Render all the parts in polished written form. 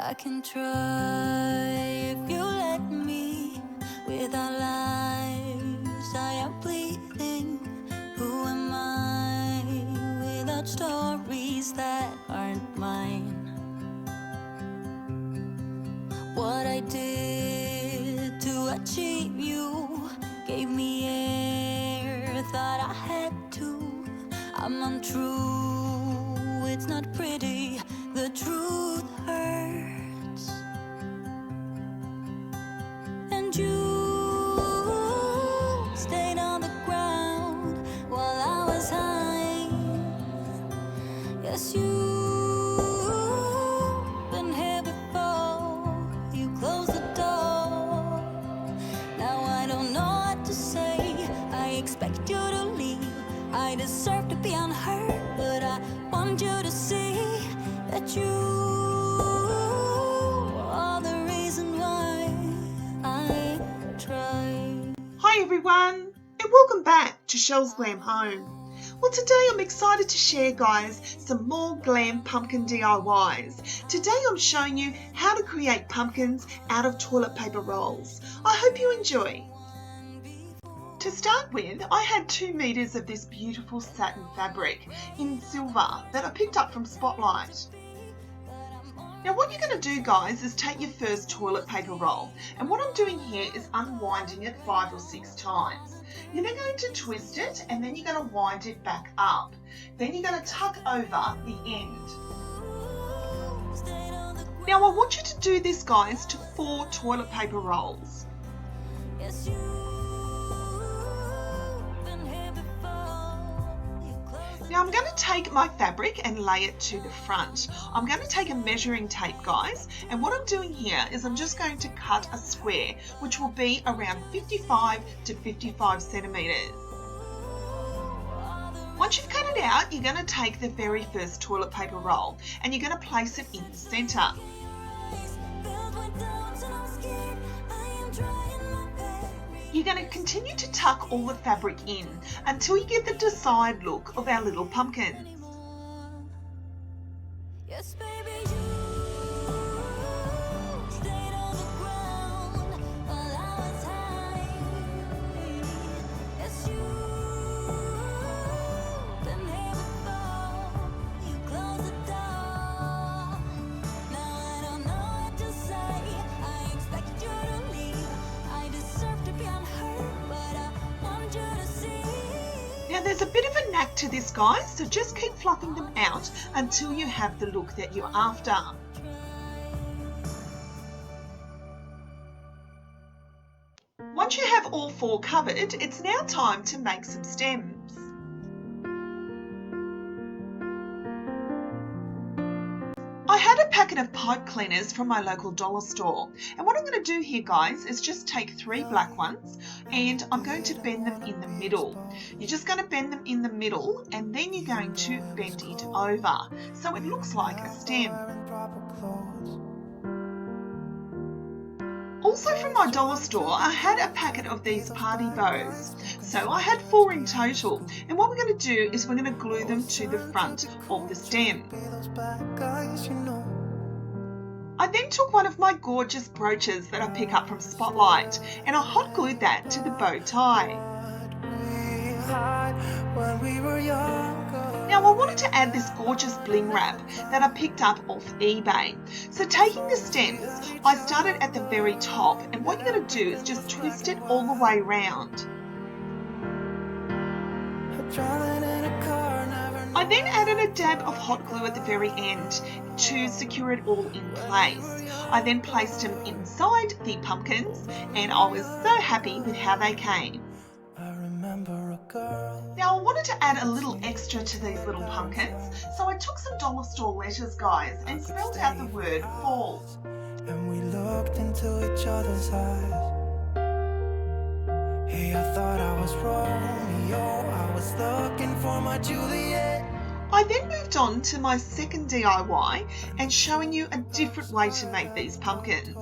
I can try if you let me. With our lives I am bleeding. Who am I without stories that aren't mine? What I did to achieve you gave me air, thought I had to. I'm untrue, it's not pretty, the truth hurts. And you stayed on the ground while I was high. Yes, you've been here before, you closed the door. Now I don't know what to say, I expect you to leave. I deserve to be unheard, but I want you to see that you are the reason why I try. Hi everyone, and welcome back to Shel's Glam Home. Well, today I'm excited to share, guys, some more glam pumpkin DIYs. Today I'm showing you how to create pumpkins out of toilet paper rolls. I hope you enjoy. To start with, I had 2 meters of this beautiful satin fabric in silver that I picked up from Spotlight. Now what you're going to do, guys, is take your first toilet paper roll, and what I'm doing here is unwinding it 5 or 6 times. You're then going to twist it, and then you're going to wind it back up. Then you're going to tuck over the end. Now I want you to do this, guys, to 4 toilet paper rolls. Now I'm going to take my fabric and lay it to the front. I'm going to take a measuring tape, guys, and what I'm doing here is I'm just going to cut a square, which will be around 55 to 55 centimeters. Once you've cut it out, you're going to take the very first toilet paper roll and you're going to place it in the center. You're going to continue to tuck all the fabric in until you get the desired look of our little pumpkins. Yes, baby, you stayed on the ground while I was high. Yes, you've been here before, you closed the door. Now I don't know what to say, I expect you to leave. I deserve to be unheard, but I want you to see. Now there's a bit of a knack to this, guys, so just keep fluffing them out until you have the look that you're after. Once you have all 4 covered, it's now time to make some stems. I had a packet of pipe cleaners from my local dollar store, and what I'm going to do here, guys, is just take 3 black ones and I'm going to bend them in the middle. You're just going to bend them in the middle and then you're going to bend it over so it looks like a stem. Also from my dollar store, I had a packet of these party bows. So I had 4 in total, and what we're going to do is we're going to glue them to the front of the stem. I then took one of my gorgeous brooches that I pick up from Spotlight and I hot glued that to the bow tie. Now I wanted to add this gorgeous bling wrap that I picked up off eBay. So taking the stems, I started at the very top, and what you're going to do is just twist it all the way round. I then added a dab of hot glue at the very end to secure it all in place. I then placed them inside the pumpkins and I was so happy with how they came. Now I wanted to add a little extra to these little pumpkins, so I took some dollar store letters, guys, and spelled out the word fall. And we looked into each other's eyes. Hey, I thought I was Romeo, I was looking for my Juliet. I then moved on to my second DIY and showing you a different way to make these pumpkins.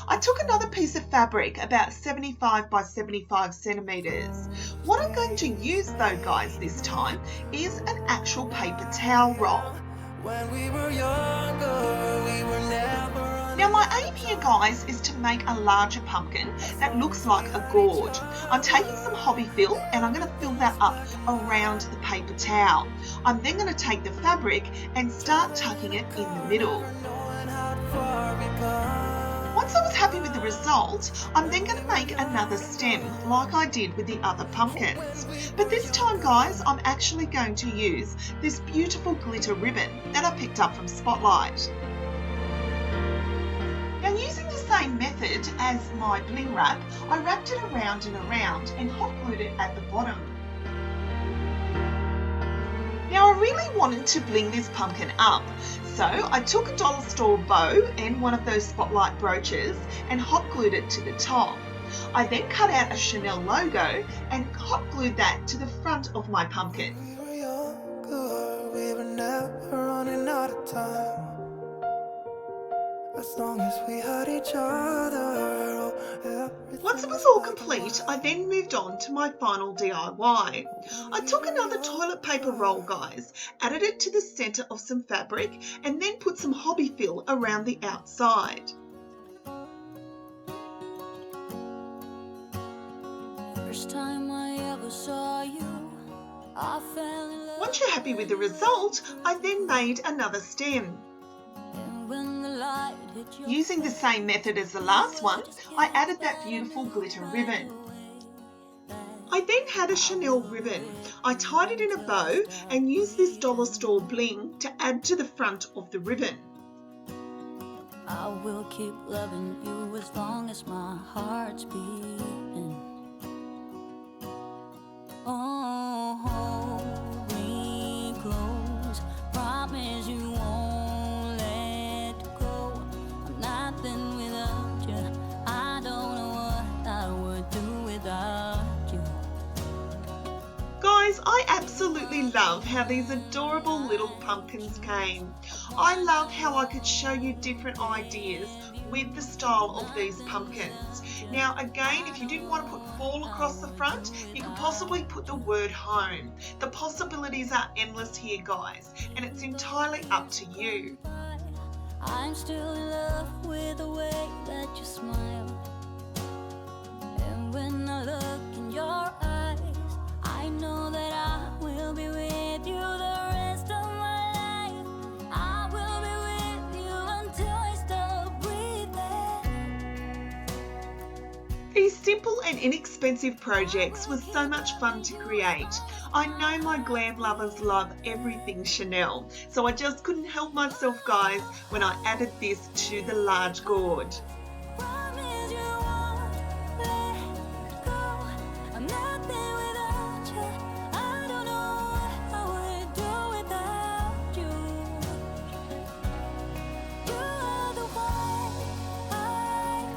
I took another piece of fabric about 75 by 75 centimeters. What I'm going to use though, guys, this time is an actual paper towel roll. When we were younger, we were never Now my aim here, guys, is to make a larger pumpkin that looks like a gourd. I'm taking some hobby fill and I'm going to fill that up around the paper towel. I'm then going to take the fabric and start tucking it in the middle. Once I was happy with the result, I'm then going to make another stem like I did with the other pumpkins. But this time, guys, I'm actually going to use this beautiful glitter ribbon that I picked up from Spotlight. Now, using the same method as my bling wrap, I wrapped it around and around and hot glued it at the bottom. Now, I really wanted to bling this pumpkin up, so I took a dollar store bow and one of those Spotlight brooches and hot glued it to the top. I then cut out a Chanel logo and hot glued that to the front of my pumpkin. We were younger, we were never running out of time. As long as we had each other, Once it was all complete, I then moved on to my final DIY. I took another toilet paper roll, guys, added it to the centre of some fabric, and then put some hobby fill around the outside. First time I ever saw you, I fell in love. Once you're happy with the result, I then made another stem. And when the light hit your Using the same method as the last one, I added that beautiful glitter ribbon. I then had a Chanel ribbon. I tied it in a bow and used this dollar store bling to add to the front of the ribbon. I will keep loving you as long as my heart's beating. Oh, hold me close, promise you won't let go. I'm nothing without you, I don't know what I would do without you. Guys, I absolutely love how these adorable little pumpkins came. I love how I could show you different ideas with the style of these pumpkins. Now again, if you didn't want to put fall across the front, you could possibly put the word home. The possibilities are endless here, guys, and it's entirely up to you. I'm still in love with the way that you smile. And when I look in your eyes, I know that I will be with you the rest of my life. I will be with you until I stop breathing. These simple and inexpensive projects were so much fun to create. I know my glam lovers love everything Chanel, so I just couldn't help myself, guys, when I added this to the large gourd. Promise you won't let go. I'm nothing without you. I don't know what I would do without you. You are the one I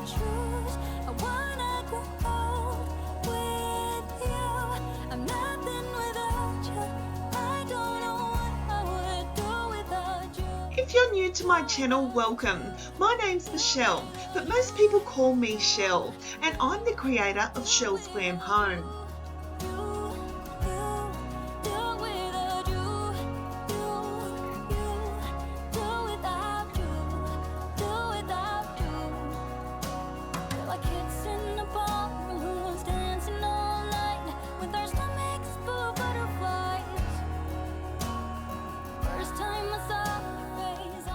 choose. I wanna grow old with you. I'm nothing without you. I don't know what I would do without you. If you're new to my channel, welcome. My name's Michelle, but most people call me Shell, and I'm the creator of Shell's Glam Home.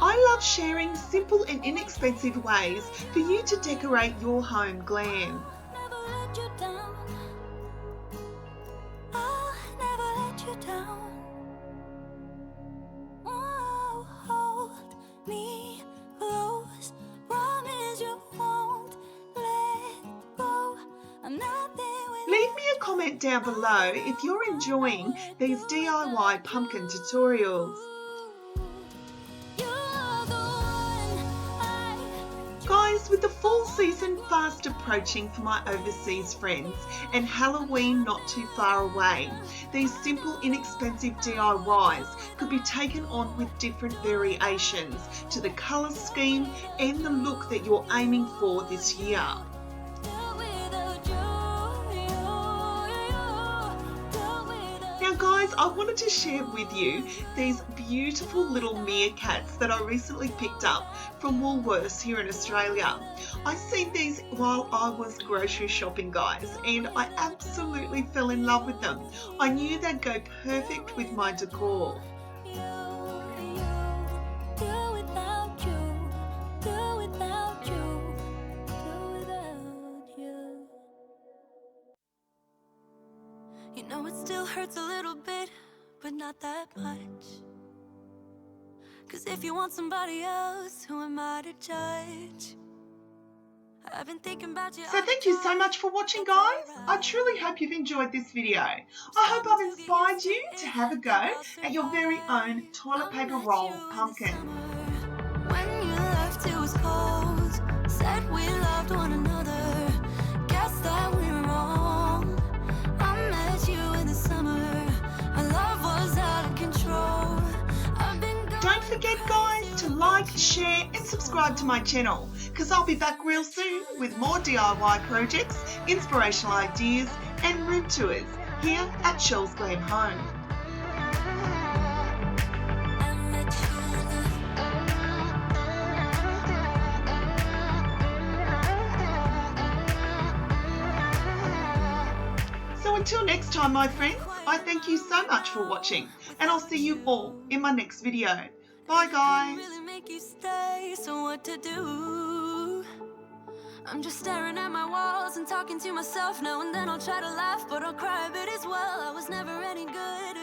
I love sharing simple and inexpensive ways for you to decorate your home glam. Never let you down. I'll never let you down. Oh, hold me close. Promise you won't let go. I'm nothing without Leave me a comment down below if you're enjoying these DIY pumpkin tutorials. Guys, with the fall season fast approaching for my overseas friends and Halloween not too far away, these simple, inexpensive DIYs could be taken on with different variations to the colour scheme and the look that you're aiming for this year. Now guys, I wanted to share with you these beautiful little meerkats that I recently picked up from Woolworths here in Australia. I seen these while I was grocery shopping, guys, and I absolutely fell in love with them. I knew they'd go perfect with my decor. You know it still hurts a little bit, but not that much. 'Cause if you want somebody else, who am I to judge? I've been thinking about you. So thank you so much for watching, guys. I truly hope you've enjoyed this video. I hope I've inspired you to have a go at your very own toilet paper roll pumpkin. When you left, it was cold. Said we loved one another. Guess that we were wrong. I met you in the summer. Our love was out of control. I've been Don't forget, guys, to like, share and subscribe to my channel, because I'll be back real soon with more DIY projects, inspirational ideas and room tours here at Shells Glam Home. I met you. So until next time, my friends, I thank you so much for watching, and I'll see you all in my next video. Bye, guys. Really make you stay, so what to do? I'm just staring at my walls and talking to myself now and then. I'll try to laugh, but I'll cry a bit as well. I was never any good